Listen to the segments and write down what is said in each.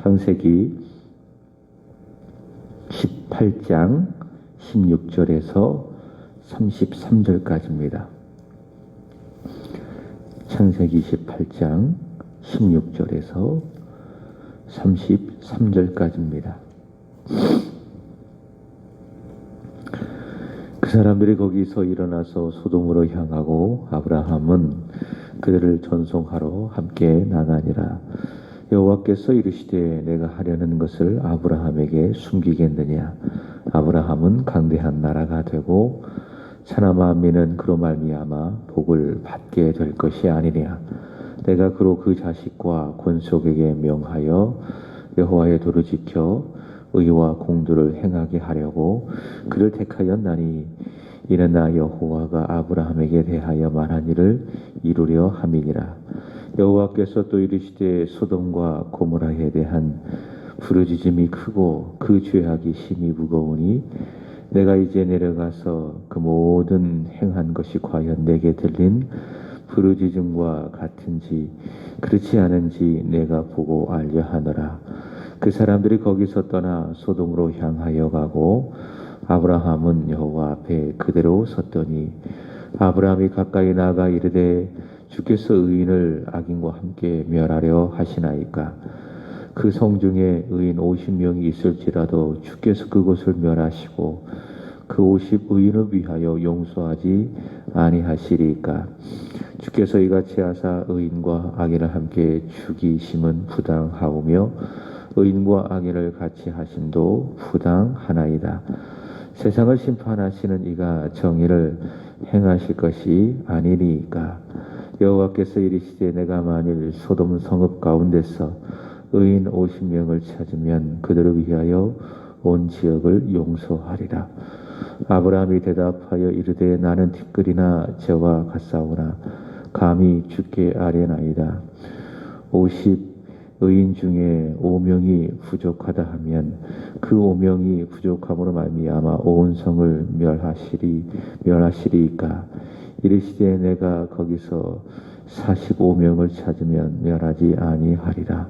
창세기 18장 16절에서 33절까지입니다. 창세기 18장 16절에서 33절까지입니다. 그 사람들이 거기서 일어나서 소돔으로 향하고 아브라함은 그들을 전송하러 함께 나가니라. 여호와께서 이르시되 내가 하려는 것을 아브라함에게 숨기겠느냐. 아브라함은 강대한 나라가 되고 천하 만민은 그로 말미암아 복을 받게 될 것이 아니냐. 내가 그로 그 자식과 권속에게 명하여 여호와의 도를 지켜 의와 공도를 행하게 하려고 그를 택하였나니 이는 나 여호와가 아브라함에게 대하여 말한 일을 이루려 함이니라. 여호와께서 또 이르시되 소돔과 고모라에 대한 부르짖음이 크고 그 죄악이 심히 무거우니 내가 이제 내려가서 그 모든 행한 것이 과연 내게 들린 부르짖음과 같은지 그렇지 않은지 내가 보고 알려 하노라. 그 사람들이 거기서 떠나 소돔으로 향하여 가고 아브라함은 여호와 앞에 그대로 섰더니 아브라함이 가까이 나아가 이르되 주께서 의인을 악인과 함께 멸하려 하시나이까. 그 성중에 의인 50명이 있을지라도 주께서 그곳을 멸하시고 그 50의인을 위하여 용서하지 아니하시리까. 주께서 이같이 하사 의인과 악인을 함께 죽이심은 부당하오며 의인과 악인을 같이 하심도 부당하나이다. 세상을 심판하시는 이가 정의를 행하실 것이 아니니까. 여호와께서 이르시되 내가 만일 소돔 성읍 가운데서 의인 50명을 찾으면 그들을 위하여 온 지역을 용서하리라. 아브라함이 대답하여 이르되 나는 티끌이나 저와 같사오나 감히 주께 아뢰나이다. 50 의인 중에 5명이 부족하다 하면 그 5명이 부족함으로 말미암아 온 성을 멸하시리이까. 이르시되 내가 거기서 45명을 찾으면 멸하지 아니하리라.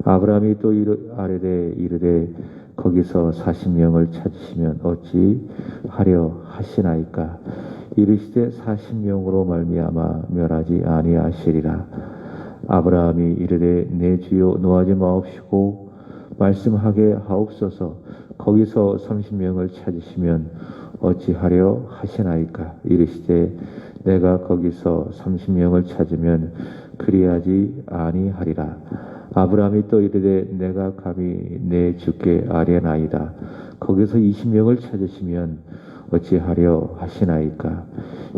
아브라함이 또 아뢰되 이르되 거기서 40명을 찾으시면 어찌 하려 하시나이까. 이르시되 40명으로 말미암아 멸하지 아니하시리라. 아브라함이 이르되 내 주여 노하지 마옵시고 말씀하게 하옵소서. 거기서 30명을 찾으시면 어찌하려 하시나이까. 이르시되 내가 거기서 30명을 찾으면 그리하지 아니하리라. 아브라함이 또 이르되 내가 감히 내 주께 아뢰나이다. 거기서 20명을 찾으시면 어찌하려 하시나이까.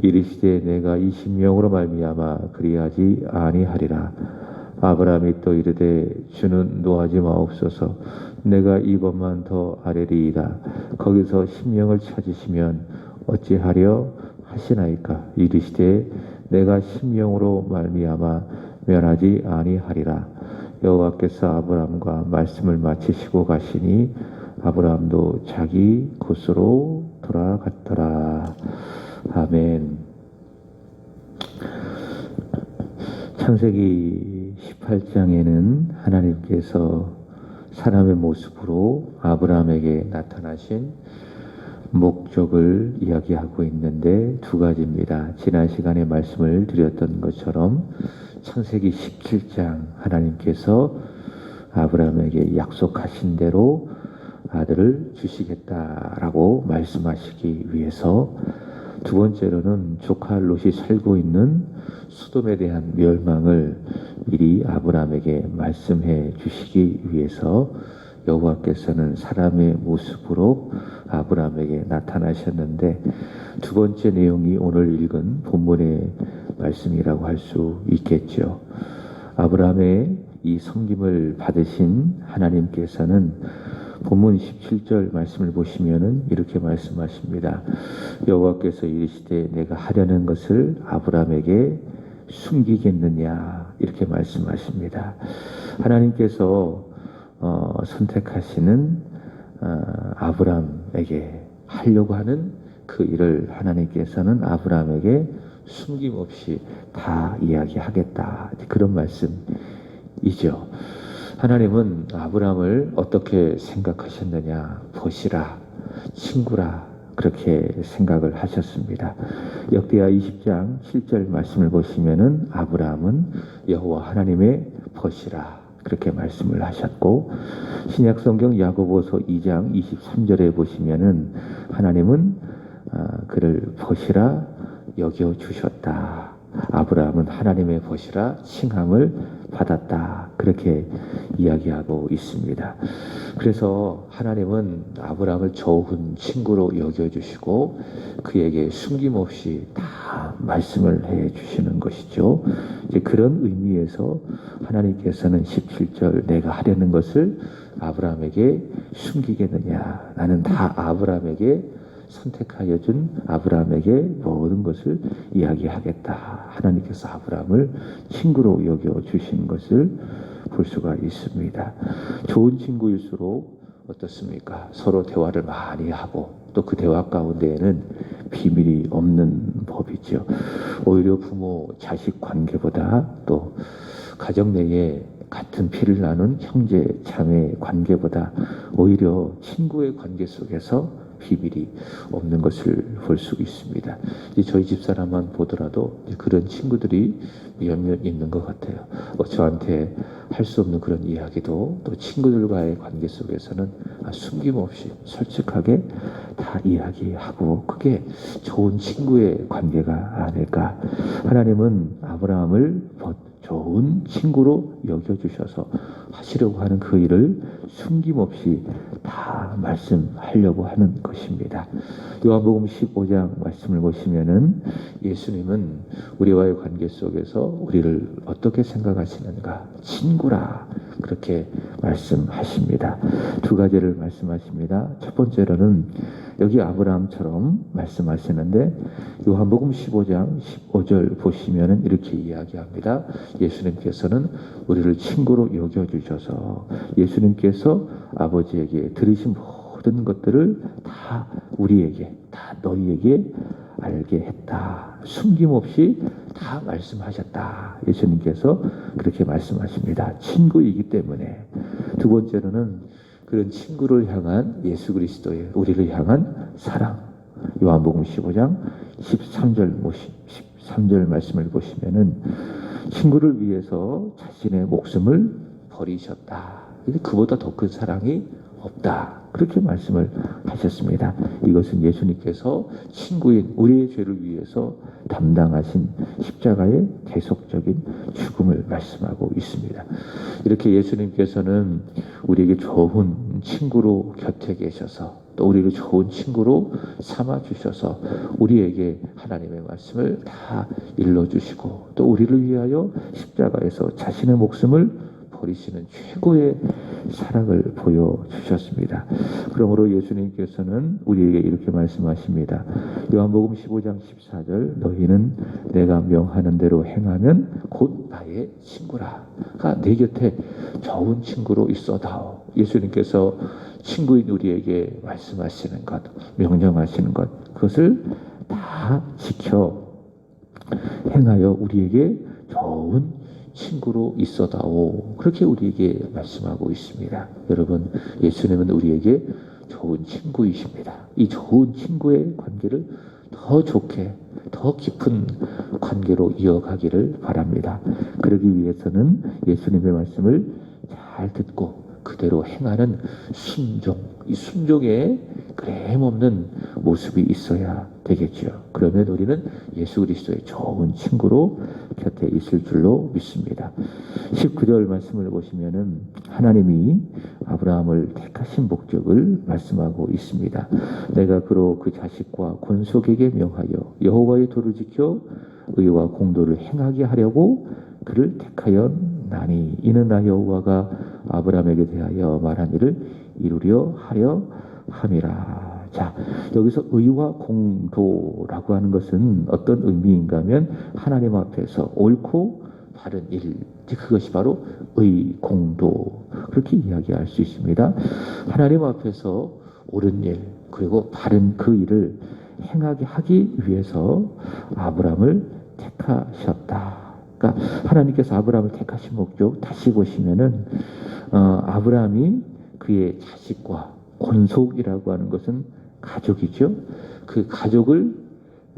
이르시되 내가 20명으로 말미암아 그리하지 아니하리라. 아브라함이 또 이르되 주는 노하지 마옵소서. 내가 이번만 더 아뢰리이다. 거기서 10명을 찾으시면 어찌하려 하시나이까. 이르시되 내가 10명으로 말미암아 멸하지 아니하리라. 여호와께서 아브라함과 말씀을 마치시고 가시니 아브라함도 자기 곳으로 돌아갔더라. 아멘. 창세기 18장에는 하나님께서 사람의 모습으로 아브라함에게 나타나신 목적을 이야기하고 있는데 두 가지입니다. 지난 시간에 말씀을 드렸던 것처럼 창세기 17장 하나님께서 아브라함에게 약속하신 대로 아들을 주시겠다라고 말씀하시기 위해서, 두 번째로는 조카 롯이 살고 있는 소돔에 대한 멸망을 미리 아브라함에게 말씀해 주시기 위해서 여호와께서는 사람의 모습으로 아브라함에게 나타나셨는데, 두 번째 내용이 오늘 읽은 본문의 말씀이라고 할 수 있겠죠. 아브라함의 이 섬김을 받으신 하나님께서는 본문 17절 말씀을 보시면은 이렇게 말씀하십니다. 여호와께서 이르시되 내가 하려는 것을 아브라함에게 숨기겠느냐, 이렇게 말씀하십니다. 하나님께서 선택하시는 아브라함에게 하려고 하는 그 일을 하나님께서는 아브라함에게 숨김없이 다 이야기하겠다, 그런 말씀이죠. 하나님은 아브라함을 어떻게 생각하셨느냐? 보시라, 친구라, 그렇게 생각을 하셨습니다. 역대하 20장 7절 말씀을 보시면은 아브라함은 여호와 하나님의 벗이라 그렇게 말씀을 하셨고, 신약성경 야고보서 2장 23절에 보시면은 하나님은 그를 벗이라 여겨 주셨다. 아브라함은 하나님의 벗이라 칭함을 받았다. 그렇게 이야기하고 있습니다. 그래서 하나님은 아브라함을 좋은 친구로 여겨주시고 그에게 숨김없이 다 말씀을 해주시는 것이죠. 이제 그런 의미에서 하나님께서는 17절 내가 하려는 것을 아브라함에게 숨기겠느냐. 나는 다 아브라함에게 선택하여 준 아브라함에게 모든 것을 이야기하겠다. 하나님께서 아브라함을 친구로 여겨 주신 것을 볼 수가 있습니다. 좋은 친구일수록 어떻습니까? 서로 대화를 많이 하고 또 그 대화 가운데에는 비밀이 없는 법이죠. 오히려 부모 자식 관계보다 또 가정 내에 같은 피를 나눈 형제 자매 관계보다 오히려 친구의 관계 속에서 비밀이 없는 것을 볼 수 있습니다. 저희 집사람만 보더라도 그런 친구들이 몇몇 있는 것 같아요. 저한테 할 수 없는 그런 이야기도 또 친구들과의 관계 속에서는 숨김없이 솔직하게 다 이야기하고, 그게 좋은 친구의 관계가 아닐까. 하나님은 아브라함을 좋은 친구로 여겨주셔서 하시려고 하는 그 일을 숨김없이 다 말씀하려고 하는 것입니다. 요한복음 15장 말씀을 보시면은 예수님은 우리와의 관계 속에서 우리를 어떻게 생각하시는가? 친구라 그렇게 말씀하십니다. 두 가지를 말씀하십니다. 첫 번째로는 여기 아브라함처럼 말씀하시는데 요한복음 15장 15절 보시면은 이렇게 이야기합니다. 예수님께서는 우리를 친구로 여겨주셔서 예수님께서 아버지에게 들으신 모든 것들을 다 우리에게, 다 너희에게 알게 했다. 숨김없이 다 말씀하셨다. 예수님께서 그렇게 말씀하십니다. 친구이기 때문에. 두 번째로는 그런 친구를 향한 예수 그리스도의 우리를 향한 사랑. 요한복음 15장 13절 말씀을 보시면은 친구를 위해서 자신의 목숨을 버리셨다. 그보다 더 큰 사랑이 없다. 그렇게 말씀을 하셨습니다. 이것은 예수님께서 친구인 우리의 죄를 위해서 담당하신 십자가의 계속적인 죽음을 말씀하고 있습니다. 이렇게 예수님께서는 우리에게 좋은 친구로 곁에 계셔서 또 우리를 좋은 친구로 삼아주셔서 우리에게 하나님의 말씀을 다 일러주시고 또 우리를 위하여 십자가에서 자신의 목숨을 버리시는 최고의 사랑을 보여주셨습니다. 그러므로 예수님께서는 우리에게 이렇게 말씀하십니다. 요한복음 15장 14절 너희는 내가 명하는 대로 행하면 곧 나의 친구라. 내 곁에 좋은 친구로 있어다오. 예수님께서 친구인 우리에게 말씀하시는 것, 명령하시는 것, 그것을 다 지켜 행하여 우리에게 좋은 친구로 있어다오. 그렇게 우리에게 말씀하고 있습니다. 여러분, 예수님은 우리에게 좋은 친구이십니다. 이 좋은 친구의 관계를 더 좋게, 더 깊은 관계로 이어가기를 바랍니다. 그러기 위해서는 예수님의 말씀을 잘 듣고 그대로 행하는 순종, 이 순종에 그램 없는 모습이 있어야 되겠죠. 그러면 우리는 예수 그리스도의 좋은 친구로 곁에 있을 줄로 믿습니다. 19절 말씀을 보시면은 하나님이 아브라함을 택하신 목적을 말씀하고 있습니다. 내가 그로 그 자식과 권속에게 명하여 여호와의 도를 지켜 의와 공도를 행하게 하려고 그를 택하였나니 이는 나 여호와가 아브라함에게 대하여 말한 일을 이루려 하려 함이라. 자, 여기서 의와 공도라고 하는 것은 어떤 의미인가 하면 하나님 앞에서 옳고 바른 일, 그것이 바로 의, 공도, 그렇게 이야기할 수 있습니다. 하나님 앞에서 옳은 일 그리고 바른 그 일을 행하게 하기 위해서 아브라함을 택하셨다. 그러니까 하나님께서 아브라함을 택하신 목적 다시 보시면은 아브라함이 그의 자식과 권속이라고 하는 것은 가족이죠. 그 가족을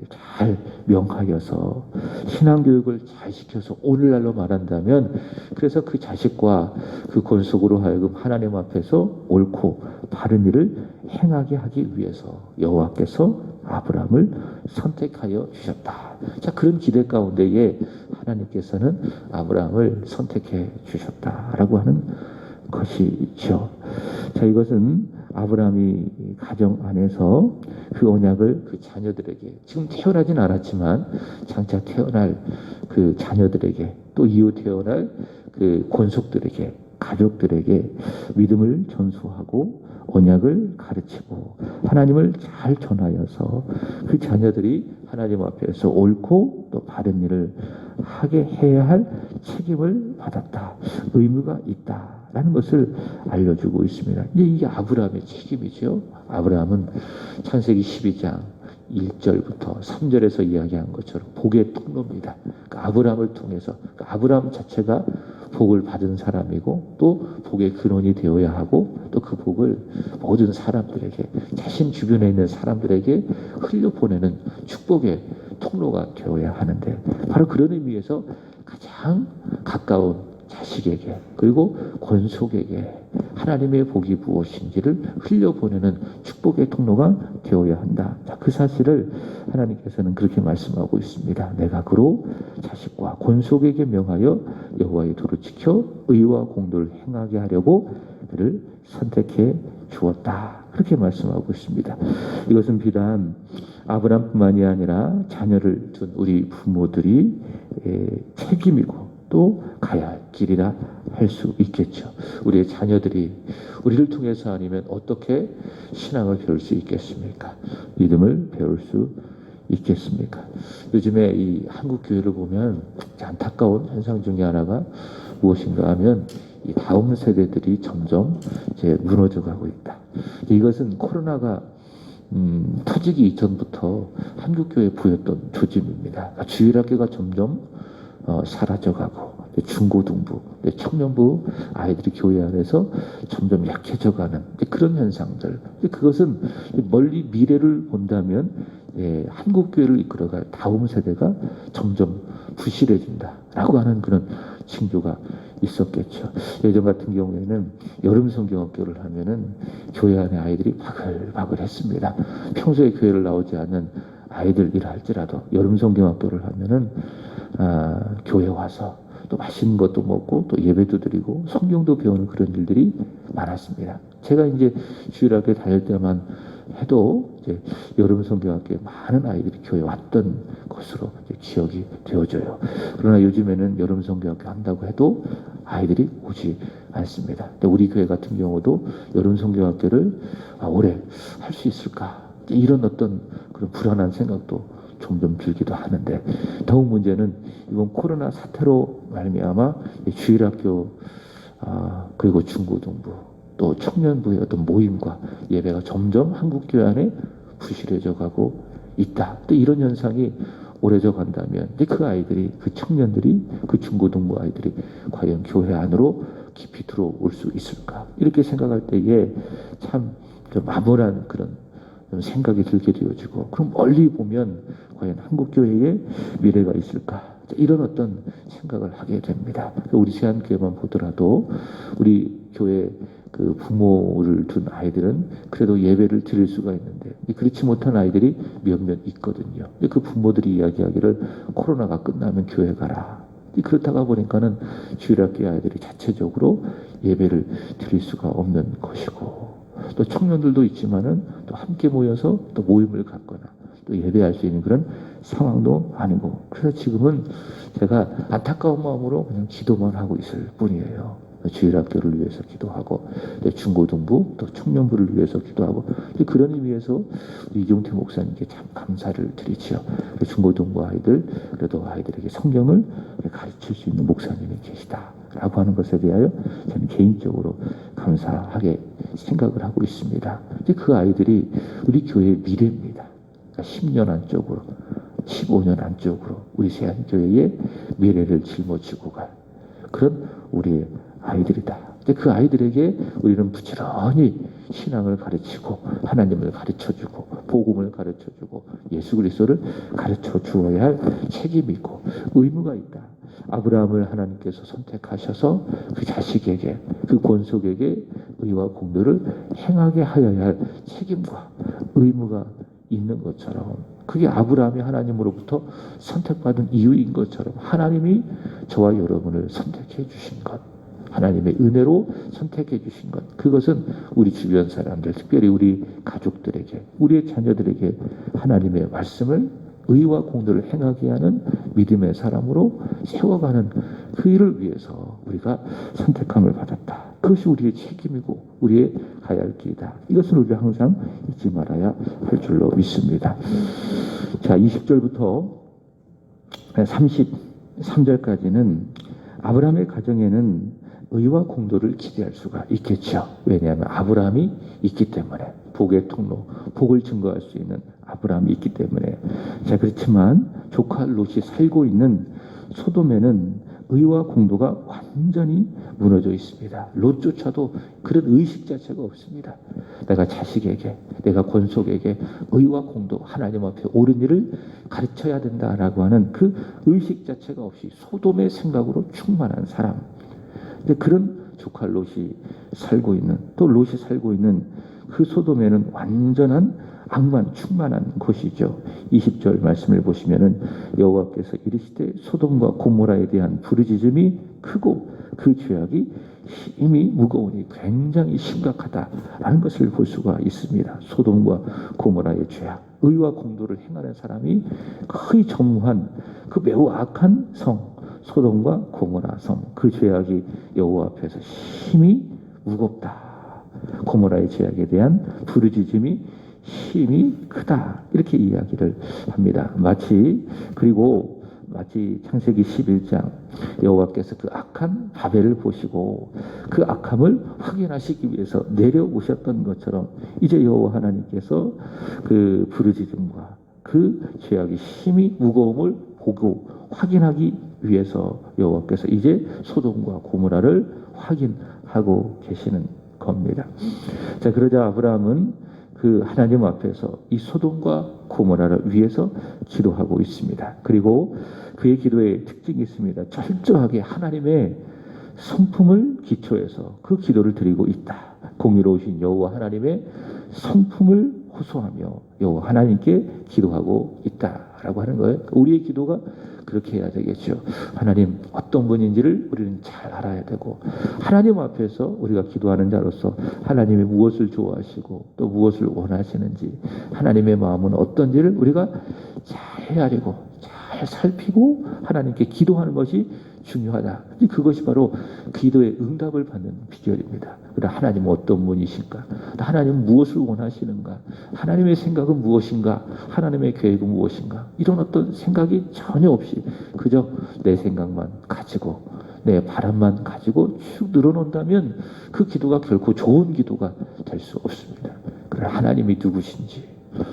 잘 명하여서 신앙교육을 잘 시켜서 오늘날로 말한다면 그래서 그 자식과 그 권속으로 하여금 하나님 앞에서 옳고 바른 일을 행하게 하기 위해서 여호와께서 아브라함을 선택하여 주셨다. 자, 그런 기대 가운데에 하나님께서는 아브라함을 선택해 주셨다라고 하는 것이죠. 자, 이것은 아브라함이 가정 안에서 그 언약을 그 자녀들에게 지금 태어나진 않았지만 장차 태어날 그 자녀들에게 또 이후 태어날 그 권속들에게 가족들에게 믿음을 전수하고 언약을 가르치고 하나님을 잘 전하여서 그 자녀들이 하나님 앞에서 옳고 또 바른 일을 하게 해야 할 책임을 받았다. 의무가 있다라는 것을 알려주고 있습니다. 이게 아브라함의 책임이죠. 아브라함은 창세기 12장 1절부터 3절에서 이야기한 것처럼 복의 통로입니다. 그러니까 아브라함을 통해서 그러니까 아브라함 자체가 복을 받은 사람이고 또 복의 근원이 되어야 하고 또 그 복을 모든 사람들에게 자신 주변에 있는 사람들에게 흘려보내는 축복의 통로가 되어야 하는데 바로 그런 의미에서 가장 가까운 자식에게 그리고 권속에게 하나님의 복이 무엇인지를 흘려보내는 축복의 통로가 되어야 한다. 자, 그 사실을 하나님께서는 그렇게 말씀하고 있습니다. 내가 그로 자식과 권속에게 명하여 여호와의 도를 지켜 의와 공도를 행하게 하려고 그를 선택해 주었다. 그렇게 말씀하고 있습니다. 이것은 비단 아브라함뿐만이 아니라 자녀를 둔 우리 부모들이 책임이고 또 가야 할 길이라 할 수 있겠죠. 우리의 자녀들이 우리를 통해서 아니면 어떻게 신앙을 배울 수 있겠습니까? 믿음을 배울 수 있겠습니까? 요즘에 이 한국 교회를 보면 안타까운 현상 중에 하나가 무엇인가 하면 이 다음 세대들이 점점 이제 무너져가고 있다. 이것은 코로나가 터지기 이전부터 한국교회에 보였던 조짐입니다. 주일학교가 점점 사라져가고 중고등부, 청년부 아이들이 교회 안에서 점점 약해져가는 그런 현상들. 그것은 멀리 미래를 본다면 한국교회를 이끌어갈 다음 세대가 점점 부실해진다라고 하는 그런 징조가 있었겠죠. 예전 같은 경우에는 여름 성경학교를 하면은 교회 안에 아이들이 바글바글했습니다. 평소에 교회를 나오지 않는 아이들이라 할지라도 여름 성경학교를 하면은 교회 와서 또 맛있는 것도 먹고 또 예배도 드리고 성경도 배우는 그런 일들이 많았습니다. 제가 이제 주일학교 다닐 때만 해도 이제 여름 성경학교에 많은 아이들이 교회 왔던 것으로 기억이 되어져요. 그러나 요즘에는 여름 성경학교 한다고 해도 아이들이 오지 않습니다. 근데 우리 교회 같은 경우도 여름 성경학교를 올해 할 수 있을까? 이런 어떤 그런 불안한 생각도 점점 들기도 하는데 더욱 문제는 이번 코로나 사태로 말미암아 주일학교 그리고 중고등부 또 청년부의 어떤 모임과 예배가 점점 한국교회 안에 부실해져 가고 있다. 또 이런 현상이 오래져 간다면 그 아이들이 그 청년들이 그 중고등부 아이들이 과연 교회 안으로 깊이 들어올 수 있을까? 이렇게 생각할 때에 참 좀 암울한 그런 생각이 들게 되어지고 그럼 멀리 보면 과연 한국교회에 미래가 있을까? 이런 어떤 생각을 하게 됩니다. 우리 세안교회만 보더라도 우리 교회 그 부모를 둔 아이들은 그래도 예배를 드릴 수가 있는데 그렇지 못한 아이들이 몇몇 있거든요. 그 부모들이 이야기하기를 코로나가 끝나면 교회 가라. 그렇다가 보니까는 주일학교 아이들이 자체적으로 예배를 드릴 수가 없는 것이고 또 청년들도 있지만은 또 함께 모여서 또 모임을 갖거나 또 예배할 수 있는 그런 상황도 아니고 그래서 지금은 제가 안타까운 마음으로 그냥 기도만 하고 있을 뿐이에요. 주일학교를 위해서 기도하고 중고등부 또 청년부를 위해서 기도하고 그런 의미에서 이종태 목사님께 참 감사를 드리지요. 중고등부 아이들 그래도 아이들에게 성경을 가르칠 수 있는 목사님이 계시다라고 하는 것에 대하여 저는 개인적으로 감사하게 생각을 하고 있습니다. 그 아이들이 우리 교회의 미래입니다. 그러니까 10년 안쪽으로 15년 안쪽으로 우리 세안교회의 미래를 짊어지고 갈 그런 우리의 아이들이다. 근데 그 아이들에게 우리는 부지런히 신앙을 가르치고 하나님을 가르쳐주고 복음을 가르쳐주고 예수 그리스도를 가르쳐 주어야 할 책임이 있고 의무가 있다. 아브라함을 하나님께서 선택하셔서 그 자식에게 그 권속에게 의와 공도를 행하게 하여야 할 책임과 의무가 있는 것처럼 그게 아브라함이 하나님으로부터 선택받은 이유인 것처럼 하나님이 저와 여러분을 선택해 주신 것 하나님의 은혜로 선택해 주신 것 그것은 우리 주변 사람들 특별히 우리 가족들에게 우리의 자녀들에게 하나님의 말씀을 의와 공도를 행하게 하는 믿음의 사람으로 세워가는 그 일을 위해서 우리가 선택함을 받았다. 그것이 우리의 책임이고 우리의 가야 할 길이다. 이것을 우리가 항상 잊지 말아야 할 줄로 믿습니다. 자, 20절부터 33절까지는 아브라함의 가정에는 의와 공도를 기대할 수가 있겠죠. 왜냐하면 아브라함이 있기 때문에 복의 통로, 복을 증거할 수 있는 아브라함이 있기 때문에 자 그렇지만 조카 롯이 살고 있는 소돔에는 의와 공도가 완전히 무너져 있습니다. 롯조차도 그런 의식 자체가 없습니다. 내가 자식에게, 내가 권속에게 의와 공도, 하나님 앞에 옳은 일을 가르쳐야 된다라고 하는 그 의식 자체가 없이 소돔의 생각으로 충만한 사람. 근데 그런 조카 롯이 살고 있는 또 롯이 살고 있는 그 소돔에는 완전한 악만 충만한 곳이죠. 20절 말씀을 보시면은 여호와께서 이르시되 소돔과 고모라에 대한 부르짖음이 크고 그 죄악이 힘이 무거우니 굉장히 심각하다라는 것을 볼 수가 있습니다. 소돔과 고모라의 죄악, 의와 공도를 행하는 사람이 거의 전무한 그 매우 악한 성 소돔과 고모라 성, 그 죄악이 여호와 앞에서 힘이 무겁다. 고모라의 죄악에 대한 부르짖음이 힘이 크다. 이렇게 이야기를 합니다. 마치 창세기 11장 여호와께서 그 악한 바벨을 보시고 그 악함을 확인하시기 위해서 내려오셨던 것처럼 이제 여호와 하나님께서 그 부르짖음과 그 죄악의 힘이 무거움을 보고 확인하기 위해서 여호와께서 이제 소돔과 고모라를 확인하고 계시는 겁니다. 자, 그러자 아브라함은 그 하나님 앞에서 이 소돔과 고모라를 위해서 기도하고 있습니다. 그리고 그의 기도에 특징이 있습니다. 철저하게 하나님의 성품을 기초해서 그 기도를 드리고 있다. 공의로우신 여호와 하나님의 성품을 호소하며 여호와 하나님께 기도하고 있다라고 하는 거예요. 우리의 기도가 그렇게 해야 되겠죠. 하나님 어떤 분인지를 우리는 잘 알아야 되고 하나님 앞에서 우리가 기도하는 자로서 하나님이 무엇을 좋아하시고 또 무엇을 원하시는지 하나님의 마음은 어떤지를 우리가 잘 헤아리고 잘 살피고 하나님께 기도하는 것이 중요하다. 그것이 바로 기도의 응답을 받는 비결입니다. 그러나 하나님은 어떤 분이신가? 하나님은 무엇을 원하시는가? 하나님의 생각은 무엇인가? 하나님의 계획은 무엇인가? 이런 어떤 생각이 전혀 없이 그저 내 생각만 가지고 내 바람만 가지고 쭉 늘어놓는다면 그 기도가 결코 좋은 기도가 될 수 없습니다. 그러나 하나님이 누구신지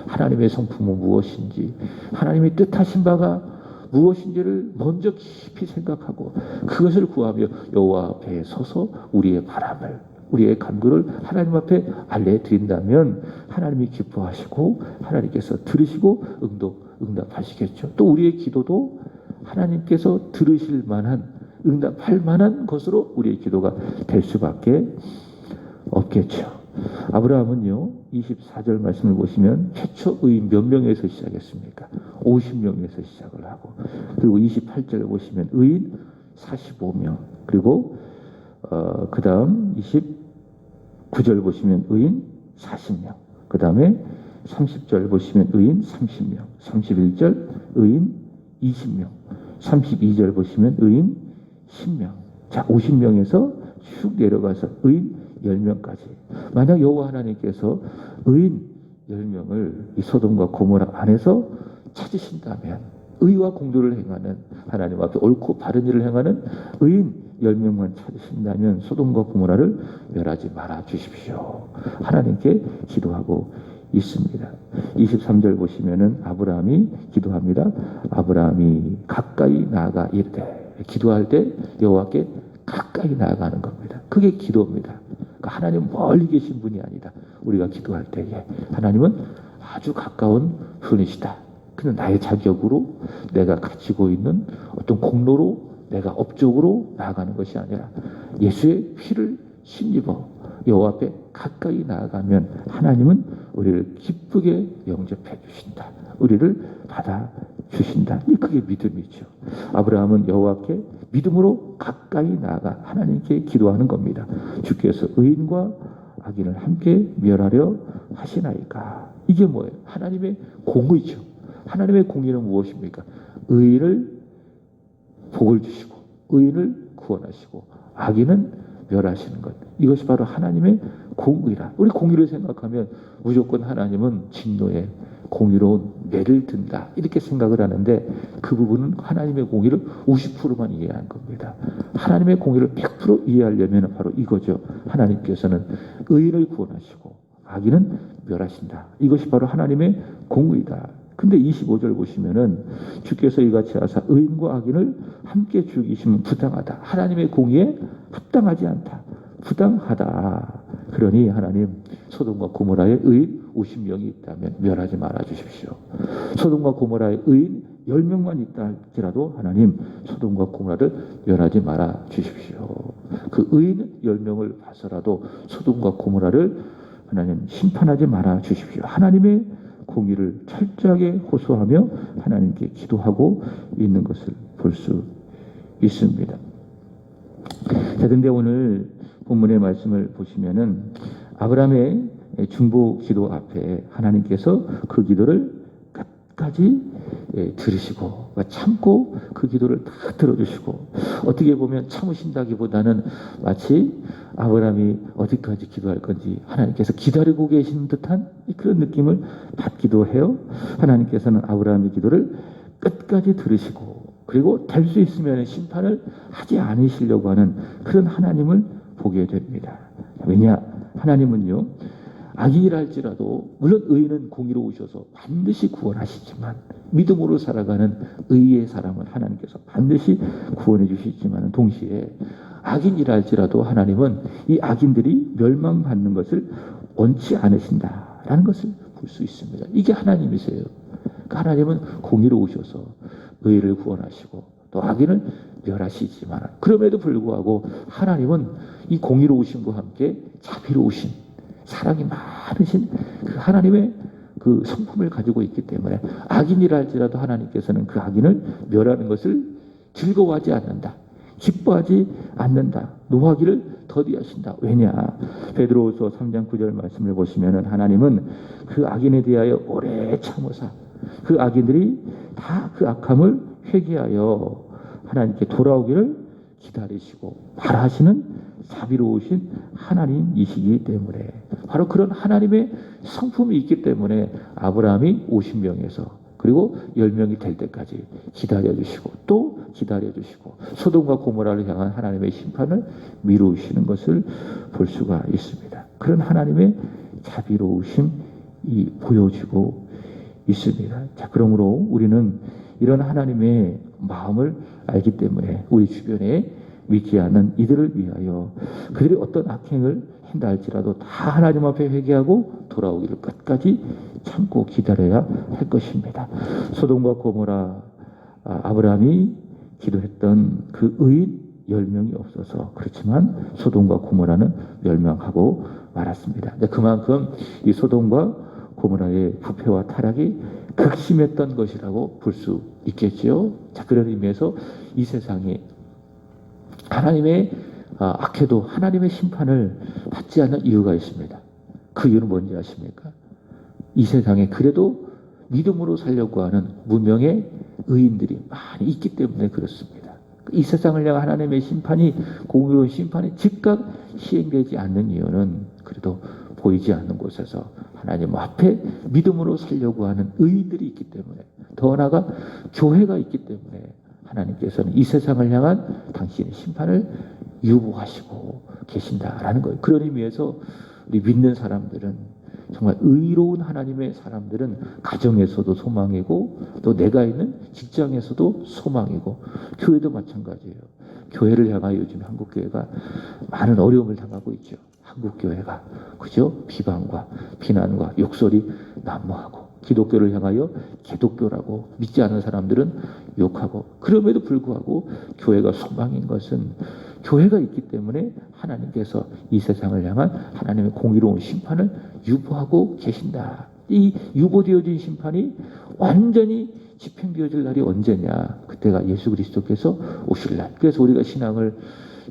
하나님의 성품은 무엇인지 하나님이 뜻하신 바가 무엇인지를 먼저 깊이 생각하고 그것을 구하며 여호와 앞에 서서 우리의 바람을 우리의 간구를 하나님 앞에 알려드린다면 하나님이 기뻐하시고 하나님께서 들으시고 응답하시겠죠. 또 우리의 기도도 하나님께서 들으실 만한 응답할 만한 것으로 우리의 기도가 될 수밖에 없겠죠. 아브라함은요 24절 말씀을 보시면 최초 의인 몇 명에서 시작했습니까? 50명에서 시작을 하고 그리고 28절 보시면 의인 45명 그리고 그 다음 29절 보시면 의인 40명 그 다음에 30절 보시면 의인 30명 31절 의인 20명 32절 보시면 의인 10명 자 50명에서 쭉 내려가서 의인 10명까지 만약 여호와 하나님께서 의인 10명을 이 소돔과 고모라 안에서 찾으신다면 의와 공도를 행하는 하나님 앞에 옳고 바른 일을 행하는 의인 10명만 찾으신다면 소돔과 고모라를 멸하지 말아 주십시오. 하나님께 기도하고 있습니다. 23절 보시면은 아브라함이 기도합니다. 아브라함이 가까이 나아가 이르되, 기도할 때 여호와께 가까이 나아가는 겁니다. 그게 기도입니다. 그러니까 하나님 멀리 계신 분이 아니다. 우리가 기도할 때에 하나님은 아주 가까운 분이시다. 그는 나의 자격으로 내가 가지고 있는 어떤 공로로 내가 업적으로 나아가는 것이 아니라 예수의 피를 힘입어 여호와 앞에 가까이 나아가면 하나님은 우리를 기쁘게 영접해 주신다. 우리를 받아 주신다. 그게 믿음이죠. 아브라함은 여호와께 믿음으로 가까이 나아가 하나님께 기도하는 겁니다. 주께서 의인과 악인을 함께 멸하려 하시나이까. 이게 뭐예요? 하나님의 공의죠. 하나님의 공의는 무엇입니까? 의인을 복을 주시고 의인을 구원하시고 악인은 멸하시는 것. 이것이 바로 하나님의 공의라. 우리 공의를 생각하면 무조건 하나님은 진노에 공의로운 매를 든다. 이렇게 생각을 하는데 그 부분은 하나님의 공의를 50%만 이해한 겁니다. 하나님의 공의를 100% 이해하려면 바로 이거죠. 하나님께서는 의인을 구원하시고 악인은 멸하신다. 이것이 바로 하나님의 공의다. 근데 25절 보시면은 주께서 이같이 하사 의인과 악인을 함께 죽이시면 부당하다. 하나님의 공의에 합당하지 않다. 부당하다. 그러니 하나님 소돔과 고모라의 의인 50명이 있다면 멸하지 말아 주십시오. 소돔과 고모라의 의인 10명만 있다 할지라도 하나님 소돔과 고모라를 멸하지 말아 주십시오. 그 의인 10명을 봐서라도 소돔과 고모라를 하나님 심판하지 말아 주십시오. 하나님의 공의를 철저하게 호소하며 하나님께 기도하고 있는 것을 볼 수 있습니다. 자, 근데 오늘 본문의 말씀을 보시면은 아브라함의 중보 기도 앞에 하나님께서 그 기도를 끝까지 들으시고 참고 그 기도를 다 들어주시고, 어떻게 보면 참으신다기보다는 마치 아브라함이 어디까지 기도할 건지 하나님께서 기다리고 계시는 듯한 그런 느낌을 받기도 해요. 하나님께서는 아브라함의 기도를 끝까지 들으시고 그리고 될 수 있으면 심판을 하지 않으시려고 하는 그런 하나님을 보게 됩니다. 왜냐? 하나님은요, 악인이라 할지라도 물론 의인은 공의로우셔서 반드시 구원하시지만 믿음으로 살아가는 의의 사람은 하나님께서 반드시 구원해 주시지만 동시에 악인이라 할지라도 하나님은 이 악인들이 멸망받는 것을 원치 않으신다라는 것을 볼 수 있습니다. 이게 하나님이세요. 그러니까 하나님은 공의로우셔서 의를 구원하시고 또 악인을 멸하시지만 그럼에도 불구하고 하나님은 이 공의로우심과 함께 자비로우신 사랑이 많으신 그 하나님의 그 성품을 가지고 있기 때문에 악인이라 할지라도 하나님께서는 그 악인을 멸하는 것을 즐거워하지 않는다. 기뻐하지 않는다. 노하기를 더디하신다. 왜냐? 베드로후서 3장 9절 말씀을 보시면은 하나님은 그 악인에 대하여 오래 참으사 그 악인들이 다 그 악함을 회개하여 하나님께 돌아오기를 기다리시고 바라시는 자비로우신 하나님이시기 때문에 바로 그런 하나님의 성품이 있기 때문에 아브라함이 50명에서 그리고 10명이 될 때까지 기다려주시고 또 기다려주시고 소돔과 고모라를 향한 하나님의 심판을 미루시는 것을 볼 수가 있습니다. 그런 하나님의 자비로우심이 보여지고 있습니다. 자, 그러므로 우리는 이런 하나님의 마음을 알기 때문에 우리 주변에 믿지 않는 이들을 위하여 그들이 어떤 악행을 한다 할지라도 다 하나님 앞에 회개하고 돌아오기를 끝까지 참고 기다려야 할 것입니다. 소돔과 고모라, 아브라함이 기도했던 그 의인 10명이 없어서 그렇지만 소돔과 고모라는 멸망하고 말았습니다. 그만큼 이 소돔과 고모라의 부패와 타락이 극심했던 것이라고 볼 수 있겠지요. 자, 그런 의미에서 이 세상이 하나님의 악해도 하나님의 심판을 받지 않는 이유가 있습니다. 그 이유는 뭔지 아십니까? 이 세상에 그래도 믿음으로 살려고 하는 무명의 의인들이 많이 있기 때문에 그렇습니다. 이 세상을 향한 하나님의 심판이 공의로운 심판이 즉각 시행되지 않는 이유는 그래도 보이지 않는 곳에서 하나님 앞에 믿음으로 살려고 하는 의인들이 있기 때문에 더 나아가 교회가 있기 때문에 하나님께서는 이 세상을 향한 당신의 심판을 유보하시고 계신다라는 거예요. 그런 의미에서 우리 믿는 사람들은 정말 의로운 하나님의 사람들은 가정에서도 소망이고 또 내가 있는 직장에서도 소망이고 교회도 마찬가지예요. 교회를 향하여 요즘 한국교회가 많은 어려움을 당하고 있죠. 한국교회가 그죠? 비방과 비난과 욕설이 난무하고 기독교를 향하여 개독교라고 믿지 않은 사람들은 욕하고 그럼에도 불구하고 교회가 소망인 것은 교회가 있기 때문에 하나님께서 이 세상을 향한 하나님의 공의로운 심판을 유보하고 계신다. 이 유보되어진 심판이 완전히 집행되어질 날이 언제냐? 그때가 예수 그리스도께서 오실 날. 그래서 우리가 신앙을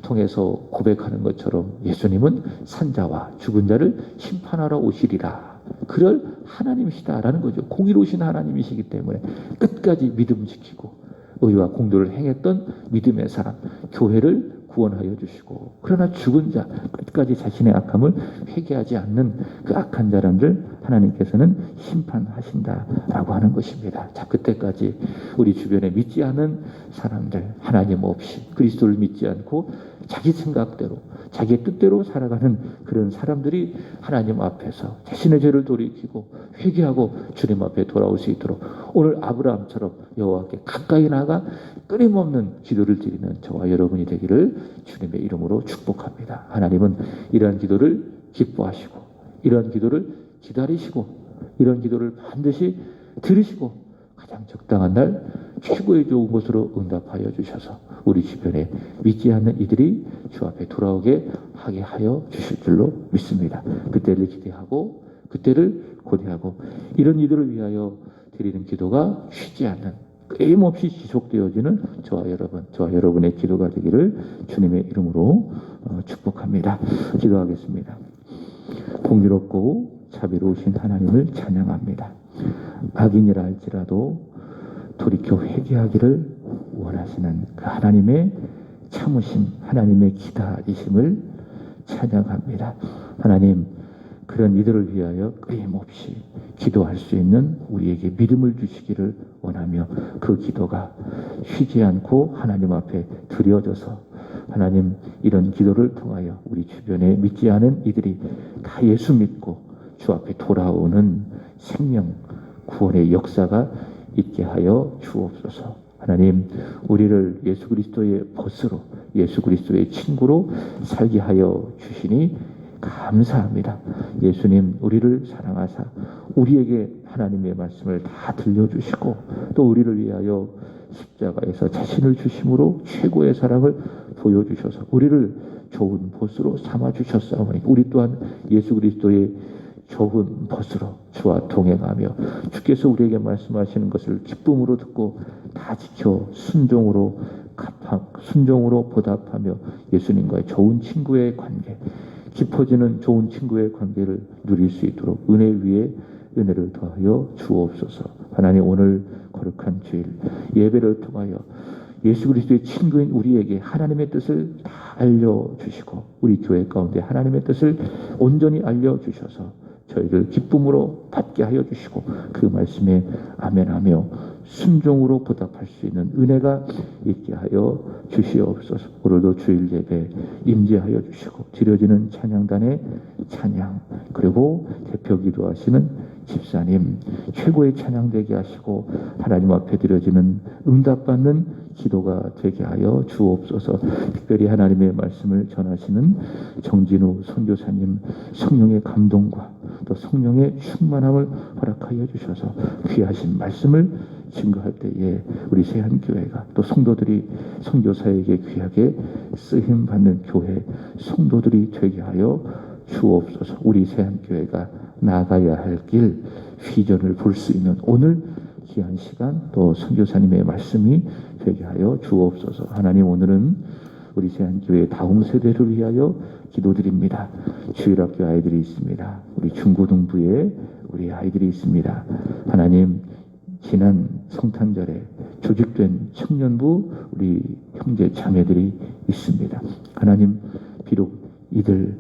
통해서 고백하는 것처럼 예수님은 산자와 죽은 자를 심판하러 오시리라. 그럴 하나님이시다라는 거죠. 공의로우신 하나님이시기 때문에 끝까지 믿음 지키고 의와 공도를 행했던 믿음의 사람, 교회를 구원하여 주시고 그러나 죽은 자, 끝까지 자신의 악함을 회개하지 않는 그 악한 사람들 하나님께서는 심판하신다라고 하는 것입니다. 자, 그때까지 우리 주변에 믿지 않은 사람들, 하나님 없이 그리스도를 믿지 않고 자기 생각대로 자기의 뜻대로 살아가는 그런 사람들이 하나님 앞에서 자신의 죄를 돌이키고 회개하고 주님 앞에 돌아올 수 있도록 오늘 아브라함처럼 여호와께 가까이 나가 끊임없는 기도를 드리는 저와 여러분이 되기를 주님의 이름으로 축복합니다. 하나님은 이러한 기도를 기뻐하시고 이러한 기도를 기다리시고 이러한 기도를 반드시 들으시고 가장 적당한 날 최고의 좋은 것으로 응답하여 주셔서 우리 주변에 믿지 않는 이들이 주 앞에 돌아오게 하게 하여 주실 줄로 믿습니다. 그때를 기대하고 그때를 고대하고 이런 이들을 위하여 드리는 기도가 쉬지 않는 끊임없이 지속되어지는 저와 여러분의 기도가 되기를 주님의 이름으로 축복합니다. 기도하겠습니다. 공의롭고 자비로우신 하나님을 찬양합니다. 악인이라 할지라도 돌이켜 회개하기를 원하시는 그 하나님의 참으심, 하나님의 기다리심을 찬양합니다. 하나님, 그런 이들을 위하여 끊임없이 기도할 수 있는 우리에게 믿음을 주시기를 원하며 그 기도가 쉬지 않고 하나님 앞에 드려져서 하나님 이런 기도를 통하여 우리 주변에 믿지 않은 이들이 다 예수 믿고 주 앞에 돌아오는 생명 구원의 역사가 있게 하여 주옵소서. 하나님, 우리를 예수 그리스도의 벗으로 예수 그리스도의 친구로 살게 하여 주시니 감사합니다. 예수님, 우리를 사랑하사 우리에게 하나님의 말씀을 다 들려주시고 또 우리를 위하여 십자가에서 자신을 주심으로 최고의 사랑을 보여주셔서 우리를 좋은 벗으로 삼아주셨사오니 우리 또한 예수 그리스도의 좋은 벗으로 주와 동행하며 주께서 우리에게 말씀하시는 것을 기쁨으로 듣고 다 지켜 순종으로 보답하며 예수님과의 좋은 친구의 관계, 깊어지는 좋은 친구의 관계를 누릴 수 있도록 은혜 위에 은혜를 더하여 주옵소서. 하나님, 오늘 거룩한 주일 예배를 통하여 예수 그리스도의 친구인 우리에게 하나님의 뜻을 다 알려주시고 우리 교회 가운데 하나님의 뜻을 온전히 알려주셔서 저희를 기쁨으로 받게 하여 주시고 그 말씀에 아멘하며 순종으로 보답할 수 있는 은혜가 있게 하여 주시옵소서. 오늘도 주일 예배 임재하여 주시고 드려지는 찬양단의 찬양 그리고 대표 기도하시는 집사님 최고의 찬양 되게 하시고 하나님 앞에 드려지는 응답받는 기도가 되게 하여 주옵소서. 특별히 하나님의 말씀을 전하시는 정진우 선교사님 성령의 감동과 또 성령의 충만함을 허락하여 주셔서 귀하신 말씀을 증거할 때에 우리 세한교회가 또 성도들이 선교사에게 귀하게 쓰임받는 교회 성도들이 되게 하여 주옵소서. 우리 세한교회가 나가야 할 길 비전을 볼 수 있는 오늘 귀한 시간 또 선교사님의 말씀이 되게 하여 주옵소서. 하나님, 오늘은 우리 세한교회 다음 세대를 위하여 기도드립니다. 주일학교 아이들이 있습니다. 우리 중고등부에 우리 아이들이 있습니다. 하나님, 지난 성탄절에 조직된 청년부 우리 형제 자매들이 있습니다. 하나님, 비록 이들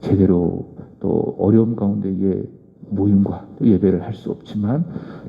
제대로 또 어려움 가운데에 모임과 예배를 할 수 없지만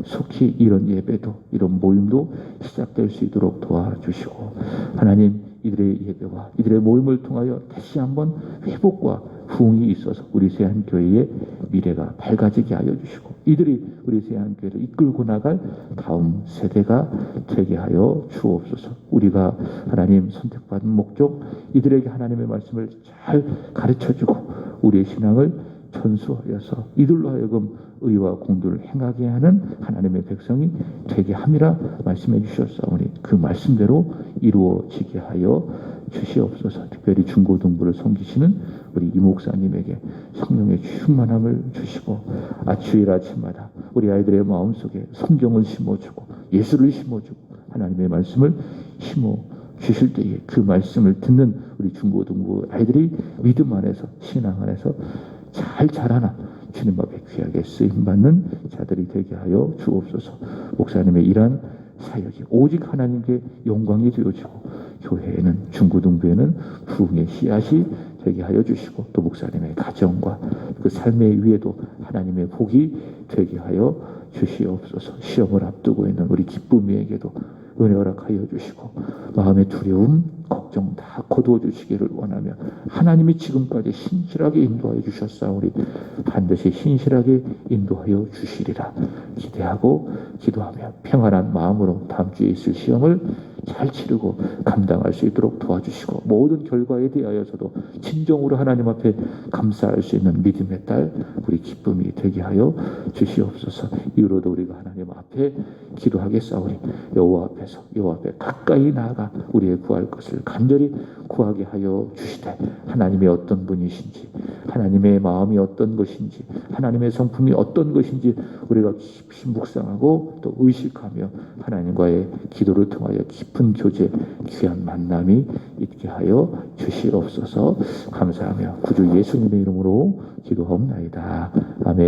속히 이런 예배도 이런 모임도 시작될 수 있도록 도와주시고 하나님, 이들의 예배와 이들의 모임을 통하여 다시 한번 회복과 부흥이 있어서 우리 세한교회에 미래가 밝아지게 하여 주시고 이들이 우리 세안교회를 이끌고 나갈 다음 세대가 되게 하여 주옵소서. 우리가 하나님 선택받은 목적, 이들에게 하나님의 말씀을 잘 가르쳐주고 우리의 신앙을 전수하여서 이들로 하여금 의와 공도를 행하게 하는 하나님의 백성이 되게 함이라 말씀해 주셨사오니 그 말씀대로 이루어지게 하여 주시옵소서. 특별히 중고등부를 섬기시는 우리 이 목사님에게 성령의 충만함을 주시고 주일 아침마다 우리 아이들의 마음속에 성경을 심어주고 예수를 심어주고 하나님의 말씀을 심어 주실 때에 그 말씀을 듣는 우리 중고등부 아이들이 믿음 안에서 신앙 안에서 잘 자라나 주님 앞에 귀하게 쓰임받는 자들이 되게 하여 주옵소서. 목사님의 일한 사역이 오직 하나님께 영광이 되어지고 교회에는 중고등부에는 부흥의 씨앗이 되게 하여 주시고 또 목사님의 가정과 그 삶의 위에도 하나님의 복이 되게 하여 주시옵소서. 시험을 앞두고 있는 우리 기쁨이에게도 은혜 허락하여 주시고 마음의 두려움, 걱정 다 거두어 주시기를 원하며 하나님이 지금까지 신실하게 인도하여 주셨사오니 반드시 신실하게 인도하여 주시리라 기대하고 기도하며 평안한 마음으로 다음 주에 있을 시험을 잘 치르고 감당할 수 있도록 도와주시고 모든 결과에 대하여서도 진정으로 하나님 앞에 감사할 수 있는 믿음의 딸 우리 기쁨이 되게 하여 주시옵소서. 이후로도 우리가 하나님 앞에 기도하겠사오니 여호와 앞에 가까이 나아가 우리의 구할 것을 간절히 구하게 하여 주시되 하나님의 어떤 분이신지 하나님의 마음이 어떤 것인지 하나님의 성품이 어떤 것인지 우리가 깊이 묵상하고 또 의식하며 하나님과의 기도를 통하여 깊은 교제 귀한 만남이 있게 하여 주시옵소서. 감사하며 구주 예수님의 이름으로 기도하옵나이다. 아멘.